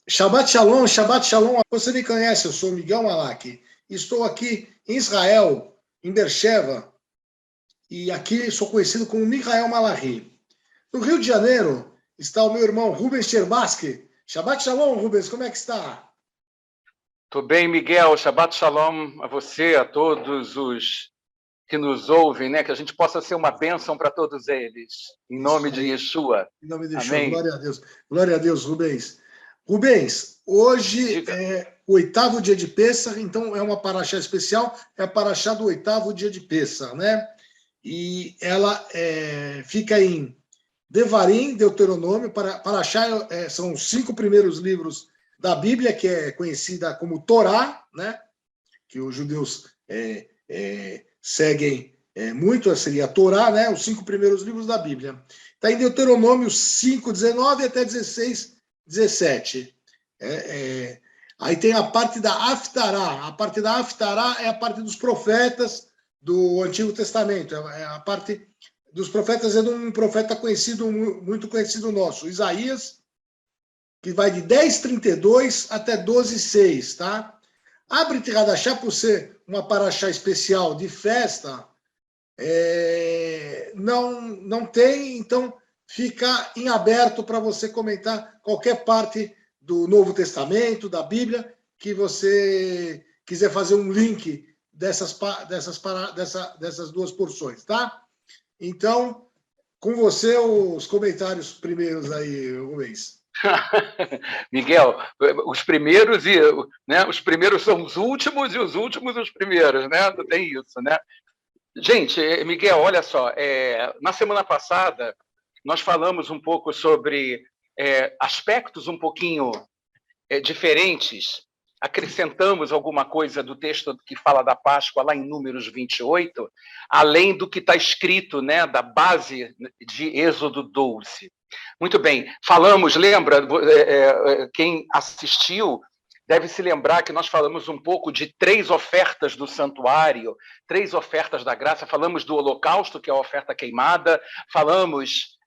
Shabbat Shalom. Você me conhece, eu sou Miguel Malak. Estou aqui em Israel, em Beersheba, e aqui sou conhecido como Michael Malachi. No Rio de Janeiro está o meu irmão Rubens Cherbaski. Shabbat Shalom, Rubens, como é que está? Tudo bem, Miguel? Shabbat Shalom a você, a todos os que nos ouvem, né? Que a gente possa ser uma bênção para todos eles. Em nome de Yeshua. Em nome de Yeshua. Amém. Glória a Deus. Glória a Deus, Rubens. Rubens, hoje Diga. é o 8º dia de Pêssar, então é uma paraxá especial, é a paraxá do 8º dia de Pêssar, né? E ela fica em Devarim, Deuteronômio, paraxá são os 5 primeiros livros da Bíblia, que é conhecida como Torá, né? Que os judeus seguem muito, seria a Torá, né? Os 5 primeiros livros da Bíblia. Está em Deuteronômio 5, 19 até 16, 17. Aí tem a parte da Haftará. A parte da Haftará é a parte dos profetas do Antigo Testamento. É a parte dos profetas, é de um profeta conhecido, muito conhecido nosso, Isaías, que vai de 10:32 até 12:6, tá? A Brit Hadashah, por ser uma paraxá especial de festa, não tem, então fica em aberto para você comentar qualquer parte do Novo Testamento, da Bíblia, que você quiser fazer um link dessas duas porções, tá? Então, com você, os comentários primeiros aí, Rubens. Miguel, os primeiros os primeiros são os últimos e os últimos os primeiros, né? Não tem isso, né? Gente, Miguel, olha só, na semana passada nós falamos um pouco sobre aspectos um pouquinho diferentes, acrescentamos alguma coisa do texto que fala da Páscoa lá em Números 28, além do que está escrito, né, da base de Êxodo 12. Muito bem, falamos, lembra, quem assistiu deve se lembrar que nós falamos um pouco de 3 ofertas do santuário, 3 ofertas da graça, falamos do holocausto, que é a oferta queimada, falamos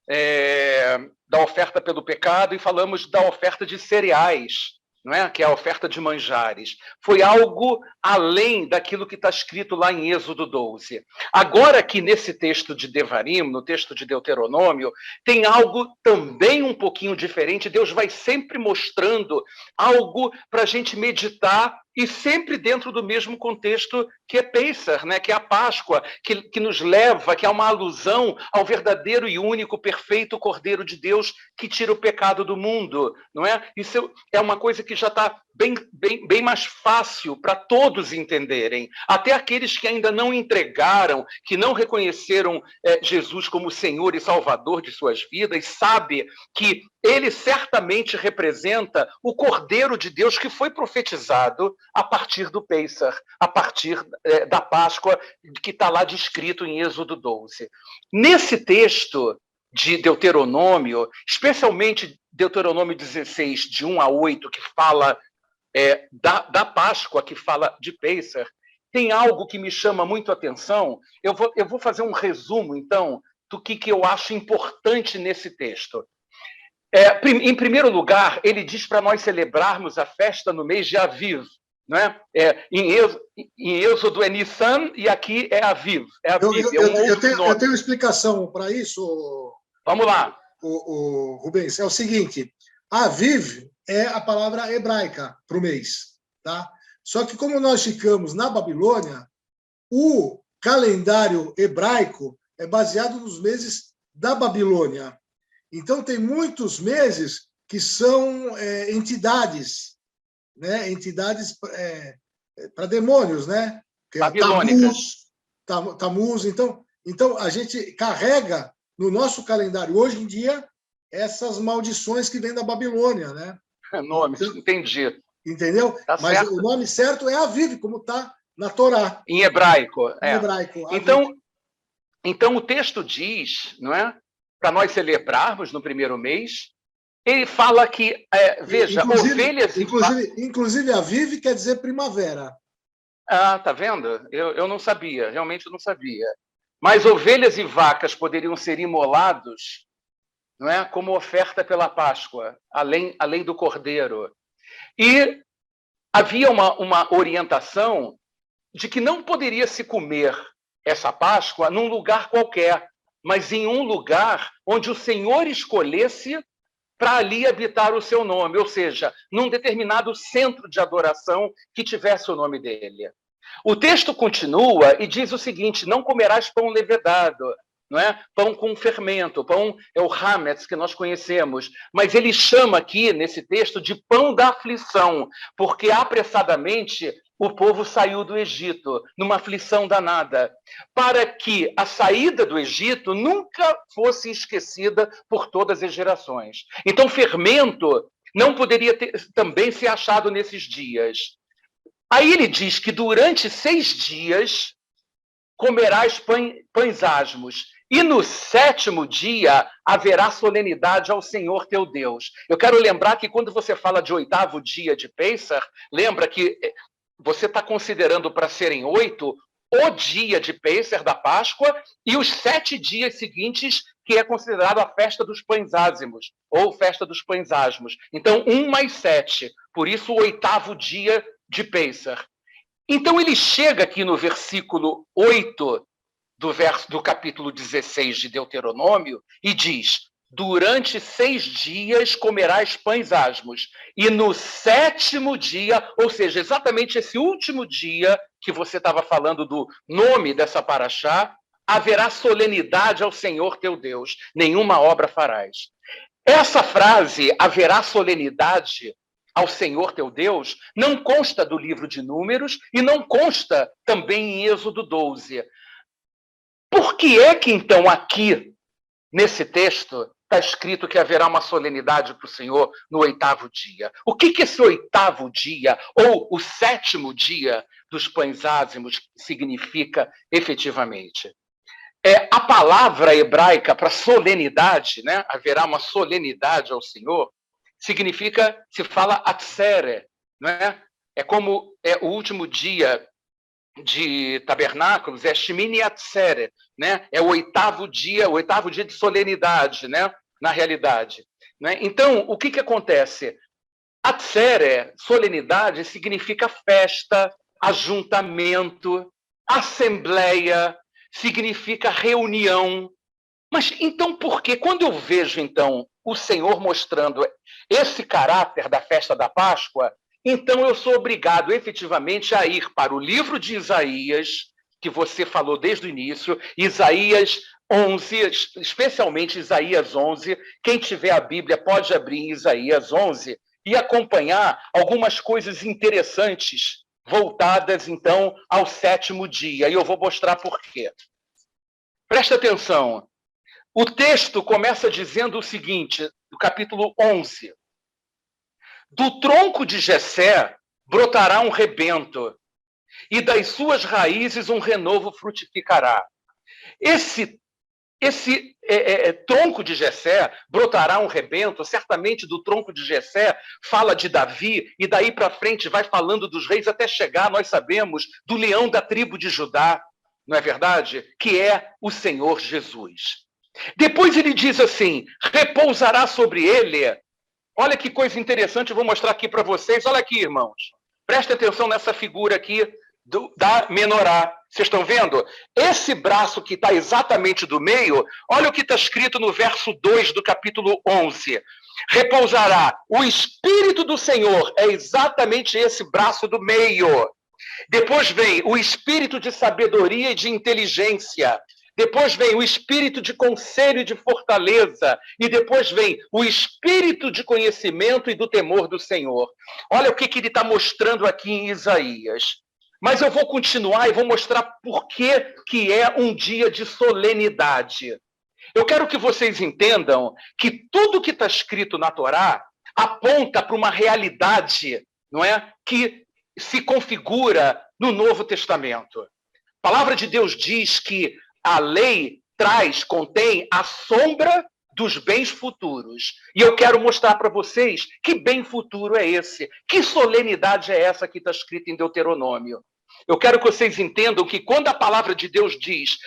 da oferta pelo pecado e falamos da oferta de cereais, não é? Que é a oferta de manjares. Foi algo além daquilo que está escrito lá em Êxodo 12. Agora aqui nesse texto de Devarim, no texto de Deuteronômio, tem algo também um pouquinho diferente. Deus vai sempre mostrando algo para a gente meditar e sempre dentro do mesmo contexto que é Pêssar, né? Que é a Páscoa, que nos leva, que é uma alusão ao verdadeiro e único, perfeito Cordeiro de Deus que tira o pecado do mundo, não é? Isso é uma coisa que já está bem mais fácil para todos entenderem, até aqueles que ainda não entregaram, que não reconheceram Jesus como Senhor e Salvador de suas vidas, sabe que ele certamente representa o Cordeiro de Deus que foi profetizado a partir do Pêssar, a partir da Páscoa, que está lá descrito em Êxodo 12. Nesse texto de Deuteronômio, especialmente Deuteronômio 16, de 1 a 8, que fala da Páscoa, que fala de Pêssar, tem algo que me chama muito a atenção. Eu vou fazer um resumo, então, do que eu acho importante nesse texto. Em primeiro lugar, ele diz para nós celebrarmos a festa no mês de Aviv. Não é? Em Êxodo é Nissan e aqui é Aviv. Eu tenho explicação para isso. Vamos lá. Rubens, é o seguinte: Aviv é a palavra hebraica para o mês, tá? Só que como nós ficamos na Babilônia, o calendário hebraico é baseado nos meses da Babilônia. Então tem muitos meses que são entidades, né? Entidades para demônios, né? Que é Tamuz. Então a gente carrega no nosso calendário hoje em dia essas maldições que vêm da Babilônia, né? Nomes, então, entendi. Entendeu? Tá. Mas certo. O nome certo é Aviv, como está na Torá. Em hebraico. Em hebraico. Então o texto diz, não é? Para nós celebrarmos no primeiro mês, ele fala que, veja, ovelhas... Inclusive Aviv quer dizer primavera. Ah, tá vendo? Eu não sabia, realmente não sabia. Mas ovelhas e vacas poderiam ser imolados, não é? Como oferta pela Páscoa, além do cordeiro. E havia uma orientação de que não poderia se comer essa Páscoa num lugar qualquer, mas em um lugar onde o Senhor escolhesse para ali habitar o seu nome, ou seja, num determinado centro de adoração que tivesse o nome dele. O texto continua e diz o seguinte: não comerás pão levedado, não é? Pão com fermento, pão é o hametz que nós conhecemos, mas ele chama aqui, nesse texto, de pão da aflição, porque apressadamente o povo saiu do Egito, numa aflição danada, para que a saída do Egito nunca fosse esquecida por todas as gerações. Então, fermento não poderia também ser achado nesses dias. Aí ele diz que durante 6 dias comerás pães asmos, e no 7º dia haverá solenidade ao Senhor teu Deus. Eu quero lembrar que quando você fala de 8º dia de Pêssar, lembra que você está considerando para serem 8 o dia de Pêssar, da Páscoa, e os 7 dias seguintes, que é considerado a festa dos pães ázimos, ou festa dos pães asmos. Então, 1 mais 7, por isso o 8º dia de Pêssar. Então ele chega aqui no versículo 8 do capítulo 16 de Deuteronômio e diz: durante 6 dias comerás pães asmos, e no 7º dia, ou seja, exatamente esse último dia que você estava falando do nome dessa paraxá, haverá solenidade ao Senhor teu Deus, nenhuma obra farás. Essa frase, haverá solenidade ao Senhor teu Deus, não consta do livro de Números e não consta também em Êxodo 12. Por que é que, então, aqui, nesse texto, está escrito que haverá uma solenidade para o Senhor no 8º dia? O que esse 8º dia, ou o 7º dia dos pães ázimos, significa efetivamente? A palavra hebraica para solenidade, né? Haverá uma solenidade ao Senhor, significa, se fala atzere, não é? É como o último dia de tabernáculos, é Shemini Atzeret, né? É o 8º dia de solenidade, né? Na realidade. Né? Então, o que acontece? Atzeret, solenidade, significa festa, ajuntamento, assembleia, significa reunião. Mas então por que, quando eu vejo então o Senhor mostrando esse caráter da festa da Páscoa, então eu sou obrigado efetivamente a ir para o livro de Isaías, que você falou desde o início, Isaías 11, especialmente Isaías 11. Quem tiver a Bíblia pode abrir em Isaías 11 e acompanhar algumas coisas interessantes voltadas então ao 7º dia. E eu vou mostrar por quê. Presta atenção. O texto começa dizendo o seguinte, no capítulo 11. Do tronco de Jessé brotará um rebento, e das suas raízes um renovo frutificará. Esse tronco de Jessé brotará um rebento, certamente do tronco de Jessé fala de Davi, e daí para frente vai falando dos reis até chegar, nós sabemos, do leão da tribo de Judá, não é verdade? Que é o Senhor Jesus. Depois ele diz assim, repousará sobre ele. Olha que coisa interessante, eu vou mostrar aqui para vocês. Olha aqui, irmãos. Presta atenção nessa figura aqui da menorá. Vocês estão vendo? Esse braço que está exatamente do meio, olha o que está escrito no verso 2 do capítulo 11. Repousará o Espírito do Senhor, é exatamente esse braço do meio. Depois vem o Espírito de sabedoria e de inteligência. Depois vem o espírito de conselho e de fortaleza. E depois vem o espírito de conhecimento e do temor do Senhor. Olha o que ele está mostrando aqui em Isaías. Mas eu vou continuar e vou mostrar por que é um dia de solenidade. Eu quero que vocês entendam que tudo que está escrito na Torá aponta para uma realidade, não é? Que se configura no Novo Testamento. A palavra de Deus diz que a lei contém a sombra dos bens futuros. E eu quero mostrar para vocês que bem futuro é esse. Que solenidade é essa que está escrita em Deuteronômio. Eu quero que vocês entendam que quando a palavra de Deus diz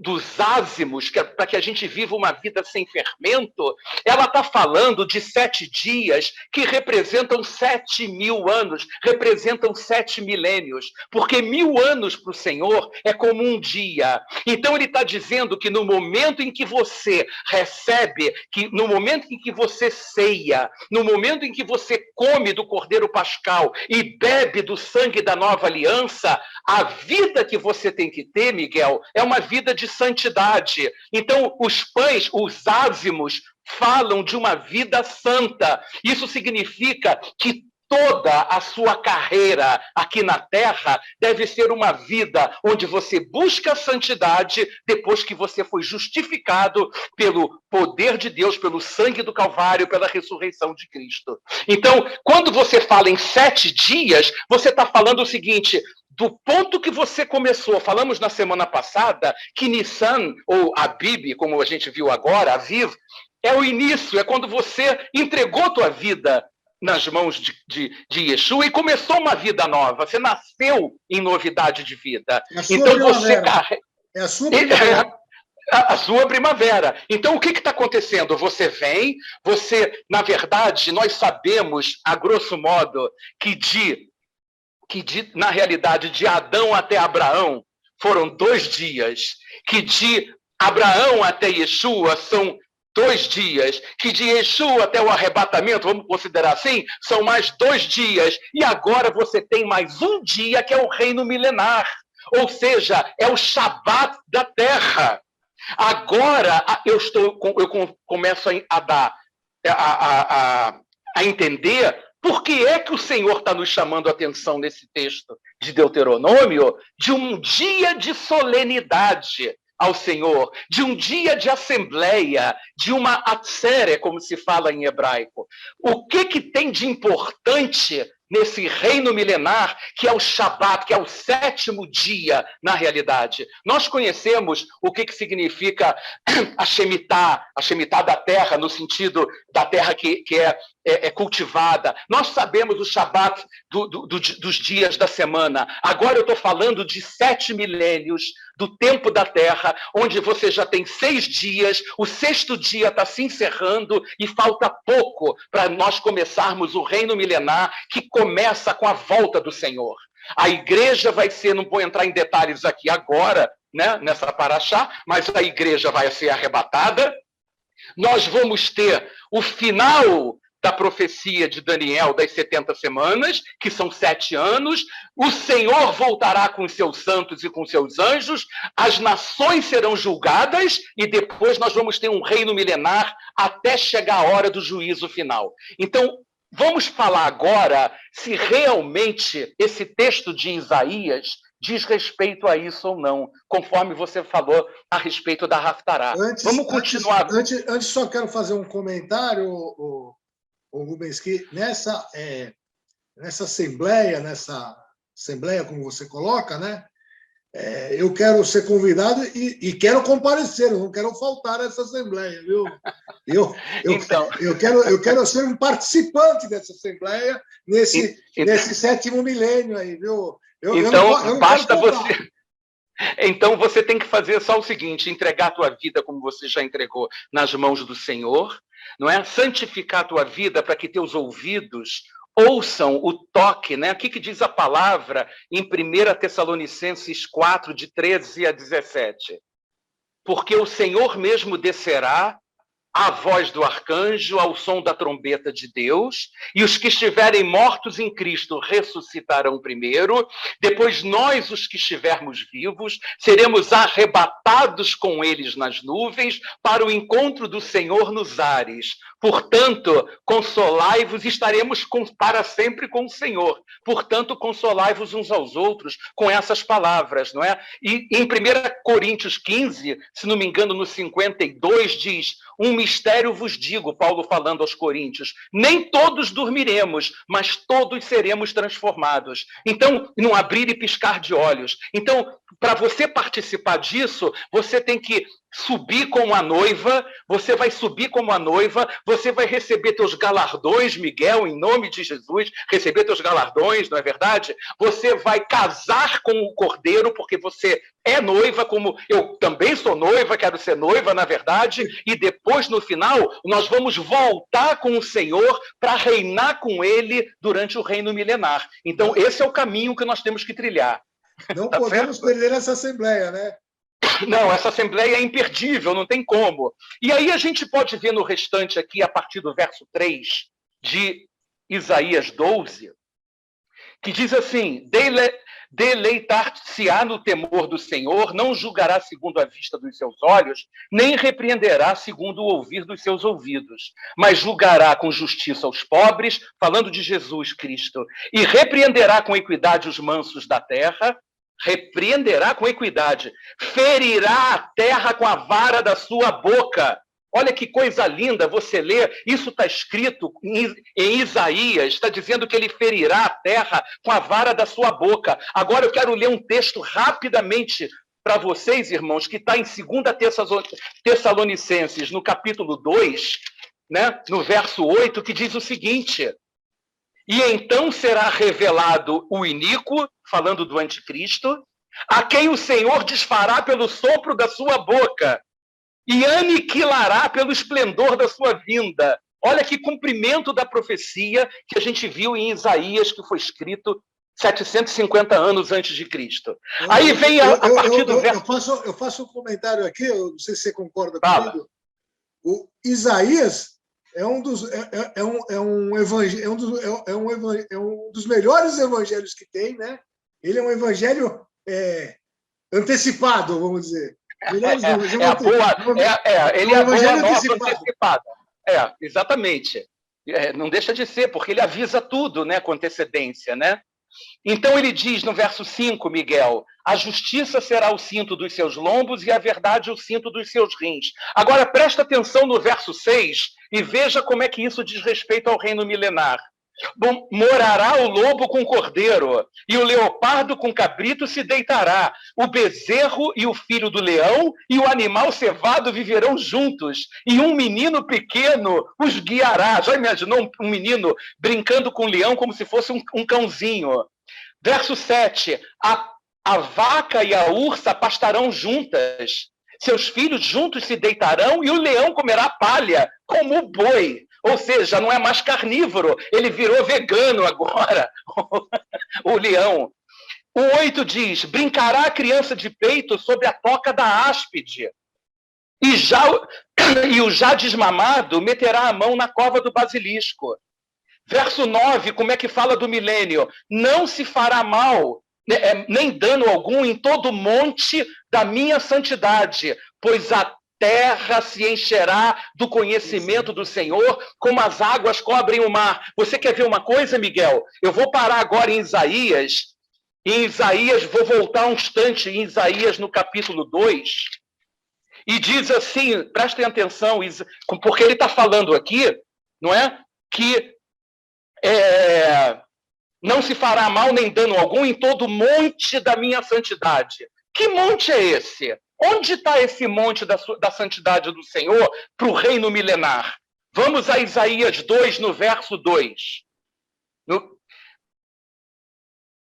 dos ázimos, para que a gente viva uma vida sem fermento, ela está falando de 7 dias que representam 7.000 anos, representam 7 milênios, porque 1.000 anos para o Senhor é como um dia. Então ele está dizendo que no momento em que você recebe, que no momento em que você ceia, no momento em que você come do Cordeiro Pascal e bebe do sangue da nova aliança, a vida que você tem que ter, Miguel, é uma vida de santidade. Então, os pães, os ázimos, falam de uma vida santa. Isso significa que toda a sua carreira aqui na Terra deve ser uma vida onde você busca a santidade depois que você foi justificado pelo poder de Deus, pelo sangue do Calvário, pela ressurreição de Cristo. Então, quando você fala em 7 dias, você está falando o seguinte: do ponto que você começou, falamos na semana passada que Nissan, ou Abib, como a gente viu agora, Aviv, é o início, é quando você entregou tua vida nas mãos de Yeshua e começou uma vida nova. Você nasceu em novidade de vida. Então você carrega. É a sua primavera. A sua primavera. Então, o que está acontecendo? Você vem, na verdade, nós sabemos, a grosso modo, na realidade, de Adão até Abraão foram 2 dias, que de Abraão até Yeshua são 2 dias, que de Yeshua até o arrebatamento, vamos considerar assim, são mais 2 dias, e agora você tem mais um dia, que é o reino milenar, ou seja, é o Shabat da terra. Agora eu começo a entender por que é que o Senhor está nos chamando a atenção nesse texto de Deuteronômio, de um dia de solenidade ao Senhor, de um dia de assembleia, de uma atzere, como se fala em hebraico. O que tem de importante nesse reino milenar, que é o Shabat, que é o 7º dia, na realidade? Nós conhecemos o que significa a Shemitah da terra, no sentido da terra que é cultivada. Nós sabemos o Shabat dos dias da semana. Agora eu estou falando de 7 milênios do tempo da terra, onde você já tem 6 dias, o 6º dia está se encerrando e falta pouco para nós começarmos o reino milenar, que começa com a volta do Senhor. A igreja vai ser, não vou entrar em detalhes aqui agora, né, nessa paraxá, mas a igreja vai ser arrebatada. Nós vamos ter o final da profecia de Daniel das 70 semanas, que são 7 anos. O Senhor voltará com os seus santos e com os seus anjos, as nações serão julgadas e depois nós vamos ter um reino milenar até chegar a hora do juízo final. Então, vamos falar agora se realmente esse texto de Isaías diz respeito a isso ou não, conforme você falou a respeito da Haftará. Vamos continuar. Antes só quero fazer um comentário, Rubens, que nessa assembleia, como você coloca, né? Eu quero ser convidado e quero comparecer, eu não quero faltar nessa assembleia, viu? Eu quero ser um participante dessa assembleia nesse 7º milênio aí, viu? Então você tem que fazer só o seguinte: entregar a tua vida como você já entregou nas mãos do Senhor, não é? Santificar a tua vida para que teus ouvidos ouçam o toque, né? O que diz a palavra em 1 Tessalonicenses 4, de 13 a 17? Porque o Senhor mesmo descerá à voz do arcanjo, ao som da trombeta de Deus, e os que estiverem mortos em Cristo ressuscitarão primeiro, depois nós, os que estivermos vivos, seremos arrebatados com eles nas nuvens para o encontro do Senhor nos ares. Portanto, consolai-vos, estaremos para sempre com o Senhor. Portanto, consolai-vos uns aos outros com essas palavras, não é? E em 1 Coríntios 15, se não me engano, no 52, diz: um mistério vos digo, Paulo falando aos Coríntios, nem todos dormiremos, mas todos seremos transformados. Então, num abrir e piscar de olhos. Então, para você participar disso, você tem que subir como a noiva, você vai subir como a noiva, você vai receber teus galardões, Miguel, em nome de Jesus, receber teus galardões, não é verdade? Você vai casar com o Cordeiro, porque você é noiva, como eu também sou noiva, quero ser noiva, na verdade, e depois, no final, nós vamos voltar com o Senhor para reinar com Ele durante o reino milenar. Então, esse é o caminho que nós temos que trilhar. Não podemos perder essa assembleia, né? Não, essa assembleia é imperdível, não tem como. E aí a gente pode ver no restante aqui, a partir do verso 3 de Isaías 12, que diz assim: deleitar-se-á no temor do Senhor, não julgará segundo a vista dos seus olhos, nem repreenderá segundo o ouvir dos seus ouvidos, mas julgará com justiça os pobres, falando de Jesus Cristo, e repreenderá com equidade os mansos da terra, repreenderá com equidade, ferirá a terra com a vara da sua boca. Olha que coisa linda você lê, isso está escrito em Isaías, está dizendo que ele ferirá a terra com a vara da sua boca. Agora eu quero ler um texto rapidamente para vocês, irmãos, que está em 2 Tessalonicenses, no capítulo 2, né, no verso 8, que diz o seguinte: e então será revelado o iníquo, falando do anticristo, a quem o Senhor desfará pelo sopro da sua boca e aniquilará pelo esplendor da sua vinda. Olha que cumprimento da profecia que a gente viu em Isaías, que foi escrito 750 anos antes de Cristo. Aí vem a partir do verso... Eu faço um comentário aqui, eu não sei se você concorda comigo. O Isaías é um dos melhores evangelhos que tem, né? Ele é um evangelho antecipado, vamos dizer. Ele é a boa nova antecipada. Exatamente. Não deixa de ser, porque ele avisa tudo, né, com antecedência, né? Então ele diz no verso 5, Miguel: a justiça será o cinto dos seus lombos e a verdade o cinto dos seus rins. Agora presta atenção no verso 6 e veja como é que isso diz respeito ao reino milenar. Morará o lobo com o cordeiro, e o leopardo com o cabrito se deitará. O bezerro e o filho do leão e o animal cevado viverão juntos, e um menino pequeno os guiará. Já imaginou um menino brincando com o leão como se fosse um cãozinho? Verso 7. A vaca e a ursa pastarão juntas. Seus filhos juntos se deitarão, e o leão comerá palha, como o boi. Ou seja, não é mais carnívoro, ele virou vegano agora, o leão. O 8 diz: brincará a criança de peito sobre a toca da áspide, e o já desmamado meterá a mão na cova do basilisco. Verso 9, como é que fala do milênio? Não se fará mal, nem dano algum em todo o monte da minha santidade, pois a terra se encherá do conhecimento do Senhor, como as águas cobrem o mar. Você quer ver uma coisa, Miguel? Eu vou parar agora em Isaías. Vou voltar um instante em Isaías no capítulo 2. E diz assim, prestem atenção, porque ele está falando aqui, não é? Que não se fará mal nem dano algum em todo o monte da minha santidade. Que monte é esse? Onde está esse monte da santidade do Senhor para o reino milenar? Vamos a Isaías 2, no verso 2.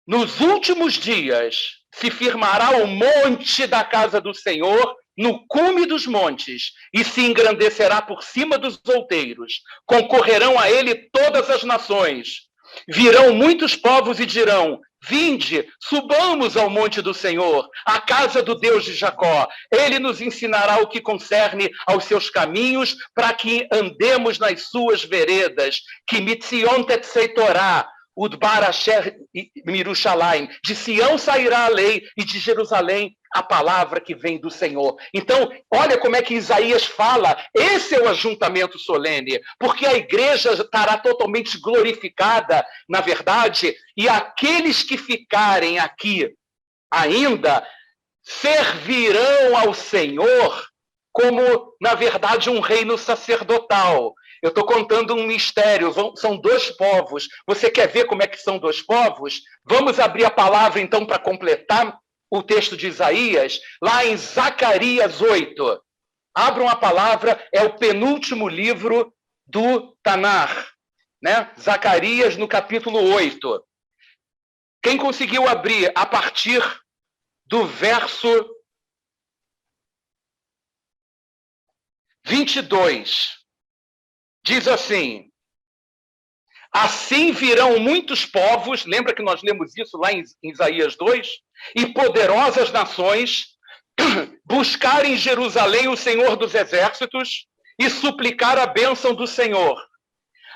Nos últimos dias se firmará o monte da casa do Senhor no cume dos montes, e se engrandecerá por cima dos outeiros. Concorrerão a ele todas as nações. Virão muitos povos e dirão: vinde, subamos ao monte do Senhor, à casa do Deus de Jacó. Ele nos ensinará o que concerne aos seus caminhos, para que andemos nas suas veredas. Que mitzion tetzeitorá, Udbar Asher Mirushalayim. De Sião sairá a lei, e de Jerusalém a palavra que vem do Senhor. Então, olha como é que Isaías fala. Esse é o ajuntamento solene, porque a igreja estará totalmente glorificada, na verdade, e aqueles que ficarem aqui ainda servirão ao Senhor como, na verdade, um reino sacerdotal. Eu estou contando um mistério, são dois povos. Você quer ver como é que são dois povos? Vamos abrir a palavra, então, para completar o texto de Isaías, lá em Zacarias 8. Abram a palavra, é o penúltimo livro do Tanar, né? Zacarias, no capítulo 8. Quem conseguiu abrir a partir do verso 22, diz assim: assim virão muitos povos, lembra que nós lemos isso lá em Isaías 2? E poderosas nações buscar em Jerusalém o Senhor dos exércitos e suplicar a bênção do Senhor.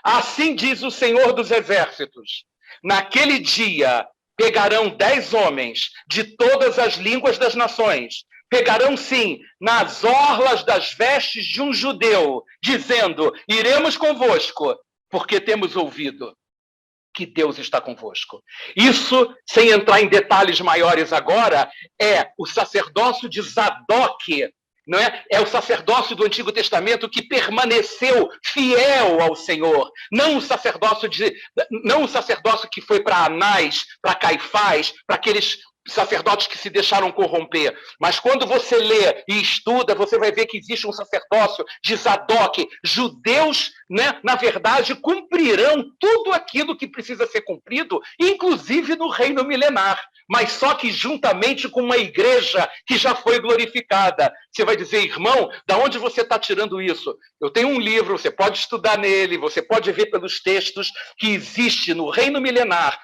Assim diz o Senhor dos exércitos: naquele dia pegarão 10 homens de todas as línguas das nações, pegarão sim nas orlas das vestes de um judeu, dizendo: iremos convosco, porque temos ouvido que Deus está convosco. Isso, sem entrar em detalhes maiores agora, é o sacerdócio de Zadok, não é? É o sacerdócio do Antigo Testamento que permaneceu fiel ao Senhor. Não o sacerdócio que foi para Anás, para Caifás, para aqueles sacerdotes que se deixaram corromper. Mas quando você lê e estuda, você vai ver que existe um sacerdócio de Zadok. Judeus, né, na verdade, cumprirão tudo aquilo que precisa ser cumprido, inclusive no reino milenar, mas só que juntamente com uma igreja que já foi glorificada. Você vai dizer: irmão, da onde você está tirando isso? Eu tenho um livro, você pode estudar nele, você pode ver pelos textos que existe no reino milenar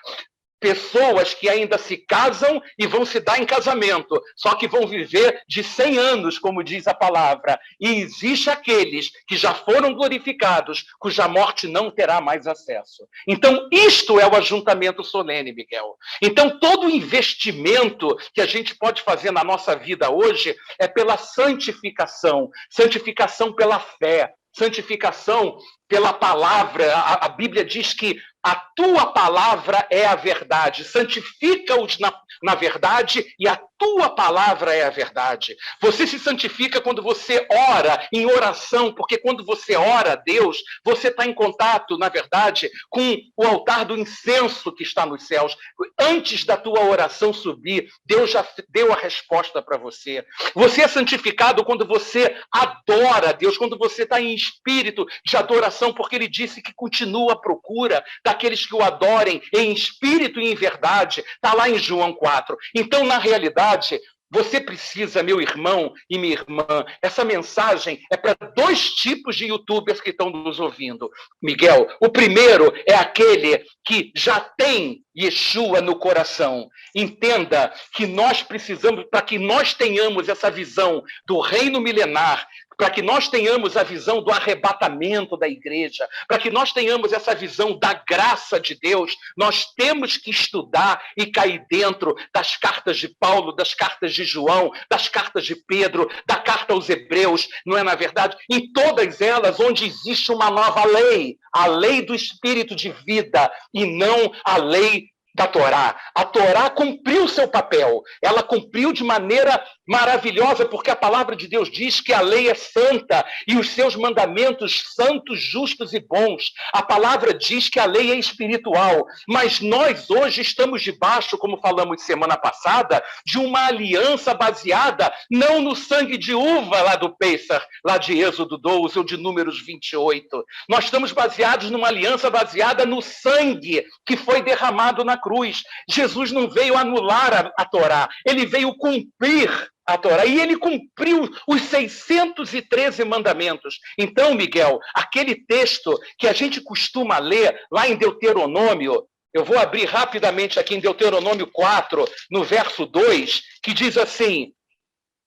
pessoas que ainda se casam e vão se dar em casamento, só que vão viver de 100 anos, como diz a palavra. E existe aqueles que já foram glorificados, cuja morte não terá mais acesso. Então, isto é o ajuntamento solene, Miguel. Então, todo investimento que a gente pode fazer na nossa vida hoje é pela santificação, santificação pela fé, santificação pela palavra. A Bíblia diz que a tua palavra é a verdade. Santifica-os na verdade e a tua palavra é a verdade. Você se santifica quando você ora em oração, porque quando você ora a Deus, você está em contato, na verdade, com o altar do incenso que está nos céus. Antes da tua oração subir, Deus já deu a resposta para você. Você é santificado quando você adora a Deus, quando você está em espírito de adoração, porque ele disse que continua à procura daqueles que o adorem em espírito e em verdade. Está lá em João 4. Então, na realidade, você precisa, meu irmão e minha irmã, essa mensagem é para 2 tipos de youtubers que estão nos ouvindo, Miguel. O primeiro é aquele que já tem Yeshua no coração. Entenda que nós precisamos, para que nós tenhamos essa visão do reino milenar, para que nós tenhamos a visão do arrebatamento da igreja, para que nós tenhamos essa visão da graça de Deus, nós temos que estudar e cair dentro das cartas de Paulo, das cartas de João, das cartas de Pedro, da carta aos Hebreus, não é na verdade? Em todas elas onde existe uma nova lei, a lei do espírito de vida e não a lei da Torá. A Torá cumpriu seu papel, ela cumpriu de maneira maravilhosa, porque a palavra de Deus diz que a lei é santa e os seus mandamentos santos, justos e bons. A palavra diz que a lei é espiritual, mas nós hoje estamos debaixo, como falamos semana passada, de uma aliança baseada não no sangue de uva lá do Pêssar, lá de Êxodo 12 ou de Números 28. Nós estamos baseados numa aliança baseada no sangue que foi derramado na cruz. Jesus não veio anular a Torá, ele veio cumprir a Torá, e ele cumpriu os 613 mandamentos. Então, Miguel, aquele texto que a gente costuma ler lá em Deuteronômio, eu vou abrir rapidamente aqui em Deuteronômio 4, no verso 2, que diz assim: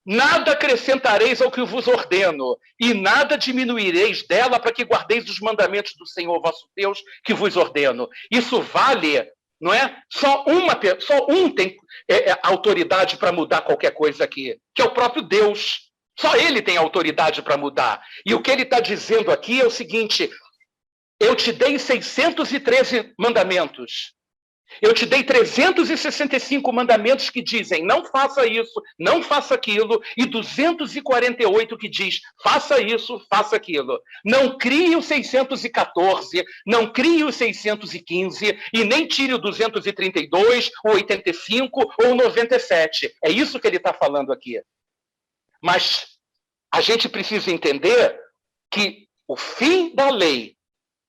nada acrescentareis ao que vos ordeno, e nada diminuireis dela, para que guardeis os mandamentos do Senhor vosso Deus, que vos ordeno. Isso vale, não é? Só um tem autoridade para mudar qualquer coisa aqui, que é o próprio Deus. Só ele tem autoridade para mudar. E o que ele está dizendo aqui é o seguinte: eu te dei 613 mandamentos. Eu te dei 365 mandamentos que dizem não faça isso, não faça aquilo, e 248 que diz faça isso, faça aquilo. Não crie o 614, não crie o 615 e nem tire o 232, o 85 ou o 97. É isso que ele está falando aqui. Mas a gente precisa entender que o fim da lei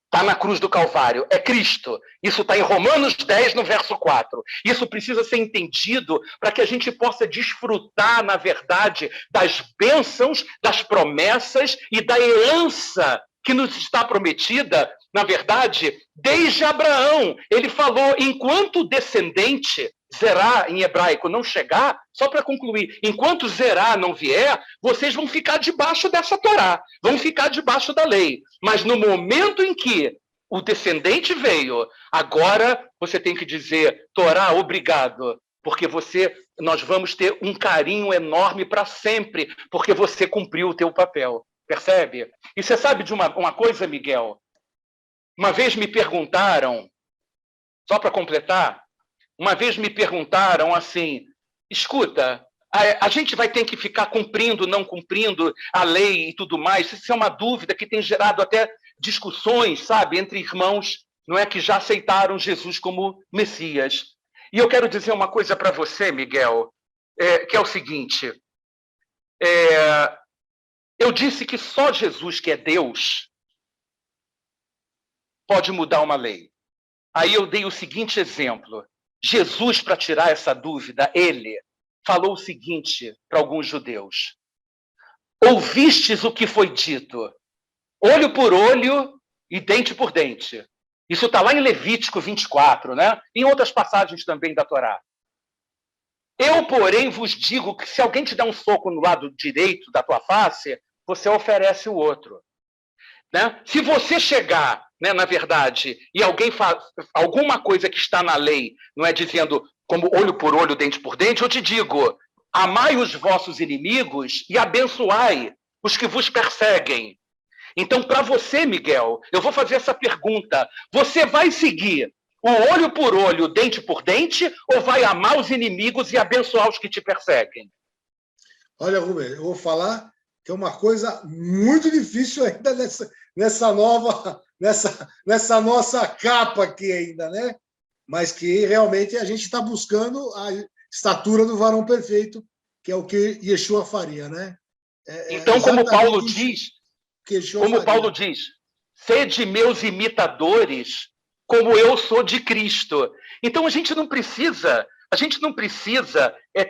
está na cruz do Calvário, é Cristo. Isso está em Romanos 10, no verso 4. Isso precisa ser entendido para que a gente possa desfrutar, na verdade, das bênçãos, das promessas e da herança que nos está prometida, na verdade, desde Abraão. Ele falou, enquanto descendente, Zerá, em hebraico, não chegar, só para concluir, enquanto Zerá não vier, vocês vão ficar debaixo dessa Torá, vão ficar debaixo da lei. Mas no momento em que o descendente veio, agora você tem que dizer, Torá, obrigado, porque nós vamos ter um carinho enorme para sempre, porque você cumpriu o teu papel. Percebe? E você sabe de uma coisa, Miguel? Uma vez me perguntaram, só para completar, uma vez me perguntaram assim, escuta, a gente vai ter que ficar cumprindo, não cumprindo a lei e tudo mais? Isso é uma dúvida que tem gerado até discussões, sabe, entre irmãos, não é, que já aceitaram Jesus como Messias. E eu quero dizer uma coisa para você, Miguel, que é o seguinte, eu disse que só Jesus, que é Deus, pode mudar uma lei. Aí eu dei o seguinte exemplo. Jesus, para tirar essa dúvida, ele falou o seguinte para alguns judeus. Ouvistes o que foi dito, olho por olho e dente por dente. Isso está lá em Levítico 24, né? Em outras passagens também da Torá. Eu, porém, vos digo que se alguém te dá um soco no lado direito da tua face, você oferece o outro. Né? Se você chegar, né, na verdade, e alguém faz alguma coisa que está na lei, não é dizendo como olho por olho, dente por dente, eu te digo, amai os vossos inimigos e abençoai os que vos perseguem. Então, para você, Miguel, eu vou fazer essa pergunta. Você vai seguir o olho por olho, dente por dente, ou vai amar os inimigos e abençoar os que te perseguem? Olha, Rubem, eu vou falar que é uma coisa muito difícil ainda nessa nossa capa aqui ainda, né? Mas que realmente a gente está buscando a estatura do varão perfeito, que é o que Yeshua faria, né? Então, como Paulo diz, sede meus imitadores, como eu sou de Cristo. Então, a gente não precisa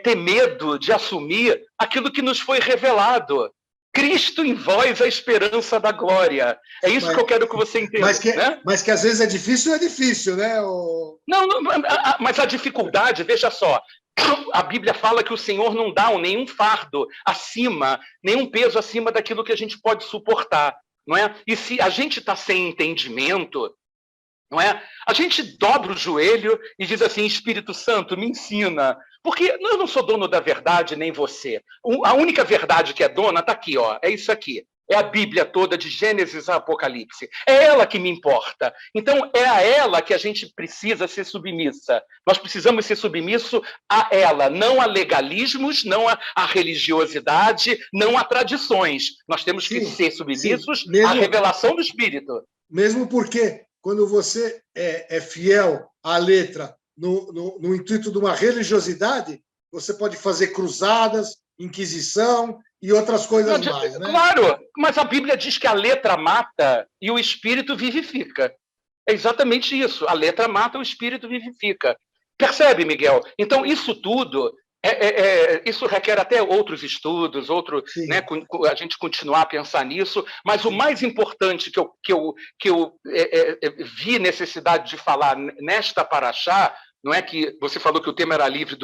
ter medo de assumir aquilo que nos foi revelado. Cristo em vós, a esperança da glória. É isso que eu quero que você entenda. Mas que às vezes é difícil, né? Não, mas a dificuldade, veja só, a Bíblia fala que o Senhor não dá nenhum fardo acima, nenhum peso acima daquilo que a gente pode suportar, não é? E se a gente está sem entendimento, não é? A gente dobra o joelho e diz assim, Espírito Santo, me ensina. Porque eu não sou dono da verdade, nem você. A única verdade que é dona está aqui, ó, é isso aqui. É a Bíblia toda, de Gênesis a Apocalipse. É ela que me importa. Então, é a ela que a gente precisa ser submissa. Nós precisamos ser submissos a ela, não a legalismos, não a religiosidade, não a tradições. Nós temos que ser submissos à revelação do Espírito. Mesmo porque, quando você é fiel à letra, no intuito de uma religiosidade, você pode fazer cruzadas, inquisição e outras coisas mais, né? Claro, mas a Bíblia diz que a letra mata e o espírito vivifica. É exatamente isso. A letra mata, o espírito vivifica. Percebe, Miguel? Então, isso tudo, isso requer até outros estudos, né, a gente continuar a pensar nisso, mas o mais importante que eu vi necessidade de falar nesta paraxá, não é que você falou que o tema era livre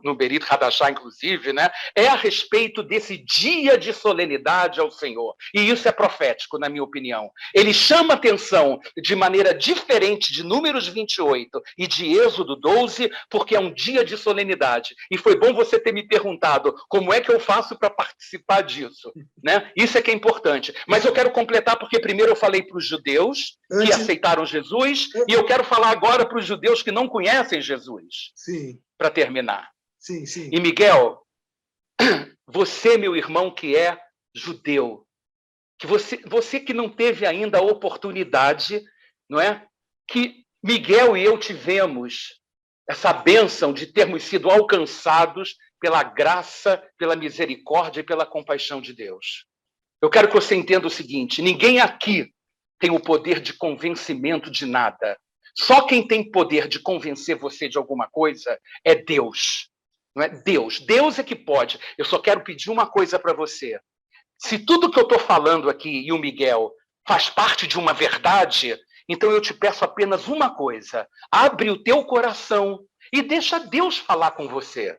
no Berit Hadashah, inclusive, né? É a respeito desse dia de solenidade ao Senhor. E isso é profético, na minha opinião. Ele chama atenção de maneira diferente de Números 28 e de Êxodo 12, porque é um dia de solenidade. E foi bom você ter me perguntado como é que eu faço para participar disso, né? Isso é que é importante. Mas eu quero completar, porque primeiro eu falei para os judeus que aceitaram Jesus, e eu quero falar agora para os judeus que não conhecem Jesus. Sim. Para terminar. Sim, sim. E, Miguel, você, meu irmão, que é judeu, que você que não teve ainda a oportunidade, não é? Que Miguel e eu tivemos essa bênção de termos sido alcançados pela graça, pela misericórdia e pela compaixão de Deus. Eu quero que você entenda o seguinte: ninguém aqui tem o poder de convencimento de nada. Só quem tem poder de convencer você de alguma coisa é Deus. Não é Deus. Deus é que pode. Eu só quero pedir uma coisa para você. Se tudo que eu estou falando aqui e o Miguel faz parte de uma verdade, então eu te peço apenas uma coisa: abre o teu coração e deixa Deus falar com você.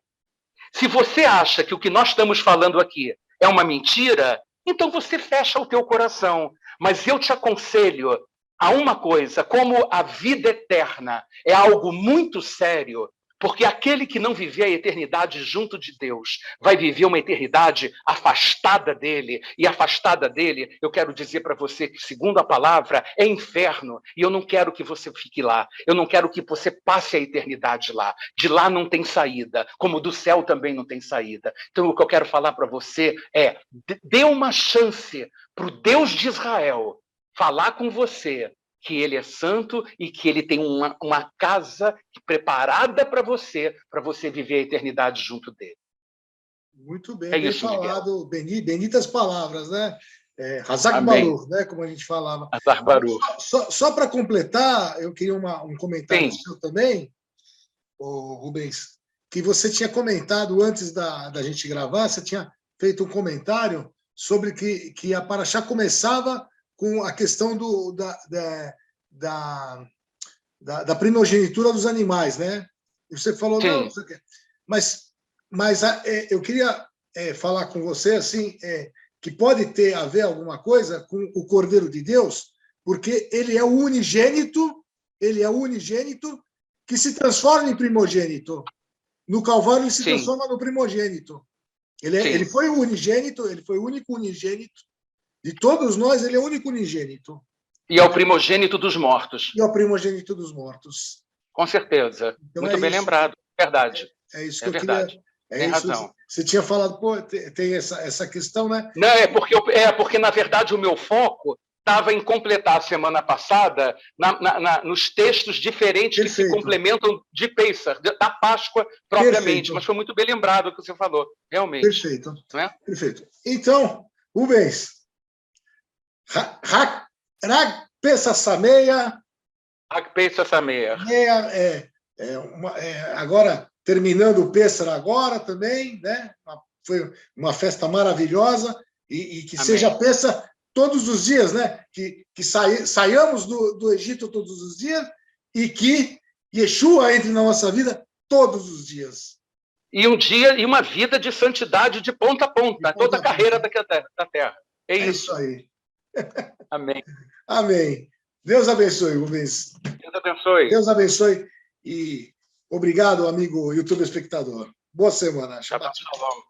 Se você acha que o que nós estamos falando aqui é uma mentira, então você fecha o teu coração. Mas eu te aconselho a uma coisa: como a vida eterna é algo muito sério, porque aquele que não viver a eternidade junto de Deus vai viver uma eternidade afastada dele. E afastada dele, eu quero dizer para você que, segundo a palavra, é inferno. E eu não quero que você fique lá. Eu não quero que você passe a eternidade lá. De lá não tem saída, como do céu também não tem saída. Então, o que eu quero falar para você é: dê uma chance para o Deus de Israel falar com você, que ele é santo e que ele tem uma casa preparada para você viver a eternidade junto dele. Muito bem, É bem isso, falado, benitas palavras, né? Hazak Baruch, né? Como a gente falava. Hazak Baruch. Só para completar, eu queria um comentário seu também, Rubens, que você tinha comentado antes da gente gravar, você tinha feito um comentário sobre que a Paraxá começava com a questão da primogenitura dos animais, né? E você falou, Sim. não sei o quê. Mas eu queria falar com você assim, que pode ter a ver alguma coisa com o Cordeiro de Deus, porque ele é o unigênito que se transforma em primogênito. No Calvário ele se transforma no primogênito. Ele foi o unigênito, ele foi o único unigênito. De todos nós, ele é o único unigênito. E é o primogênito dos mortos. E é o primogênito dos mortos. Com certeza. Então, muito bem lembrado. Verdade. É isso que eu verdade. queria... Tem razão. Você tinha falado, tem essa questão, né? Não, porque, na verdade, o meu foco estava em completar a semana passada nos textos diferentes que se complementam de Pêssar, da Páscoa propriamente. Mas foi muito bem lembrado o que você falou, realmente. Perfeito. Não é? Perfeito. Então, Rubens, Hag Pêssar Sameia. Hag Pêssar Sameia. Agora, terminando o Pêssar agora também, né? Foi uma festa maravilhosa e que Amém. Seja Pêssar todos os dias, né? Que saiamos do Egito todos os dias e que Yeshua entre na nossa vida todos os dias. E um dia e uma vida de santidade de ponta a ponta, toda a carreira da terra. É isso aí. Amém. Amém. Deus abençoe, Rubens. Deus abençoe. Deus abençoe e obrigado, amigo YouTube espectador. Boa semana. Shabbat shalom.